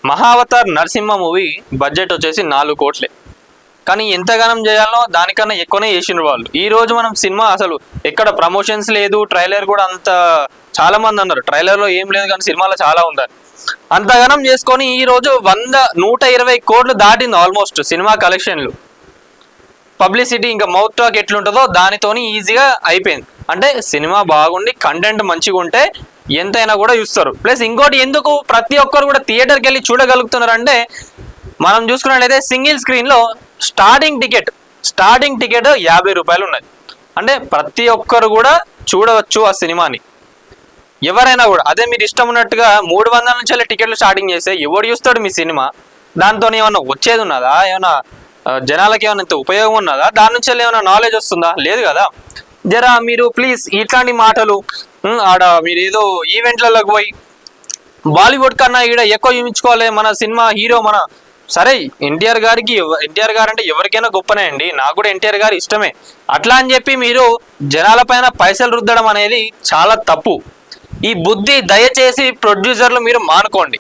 Mahavatar Narasimha movie budget వచ్చేసి 4 కోట్లే. కానీ ఎంతగానం చేయాలో దానికన్నా ఎక్కువనే చేసిన వాళ్ళు. ఈ రోజు మనం సినిమా అసలు ఎక్కడ ప్రమోషన్స్ లేదు, ట్రైలర్ కూడా అంత చాలా మంది అన్నారు ట్రైలర్లో ఏం లేదు కానీ సినిమాలో చాలా ఉందని. అంతగానం చేసుకొని ఈ రోజు 120 కోట్లు దాటింది ఆల్మోస్ట్ సినిమా కలెక్షన్లు. పబ్లిసిటీ ఇంకా మౌత్ టాక్ ఎట్లుంటుందో దానితోని ఈజీగా అయిపోయింది. అంటే సినిమా బాగుండి కంటెంట్ మంచిగా ఉంటే ఎంతైనా కూడా చూస్తారు. ప్లస్ ఇంకోటి ఎందుకు ప్రతి ఒక్కరు కూడా థియేటర్కి వెళ్ళి చూడగలుగుతున్నారు అంటే మనం చూసుకున్నట్లయితే సింగిల్ స్క్రీన్లో స్టార్టింగ్ టికెట్ 50 రూపాయలు ఉన్నది. అంటే ప్రతి ఒక్కరు కూడా చూడవచ్చు ఆ సినిమాని ఎవరైనా కూడా. అదే మీరు ఇష్టం ఉన్నట్టుగా 300 నుంచి టికెట్లు స్టార్టింగ్ చేస్తే ఎవడు చూస్తాడు మీ సినిమా? దాంతో ఏమన్నా వచ్చేది ఉన్నదా? ఏమన్నా జనాలకి ఏమైనా ఇంత ఉపయోగం ఉన్నదా? దాని నుంచి ఏమైనా నాలెడ్జ్ వస్తుందా? లేదు కదా. జరా మీరు ప్లీజ్ ఇట్లాంటి మాటలు ఆడ మీరు ఏదో ఈవెంట్లకు పోయి బాలీవుడ్ కన్నా ఈడ ఎక్కువ చూపించుకోవాలి మన సినిమా హీరో మన సరే ఎన్టీఆర్ గారు అంటే ఎవరికైనా గొప్పనే అండి, నాకు కూడా ఎన్టీఆర్ గారు ఇష్టమే. అట్లా అని చెప్పి మీరు జనాల పైన పైసలు రుద్దడం అనేది చాలా తప్పు. ఈ బుద్ధి దయచేసి ప్రొడ్యూసర్లు మీరు మానుకోండి.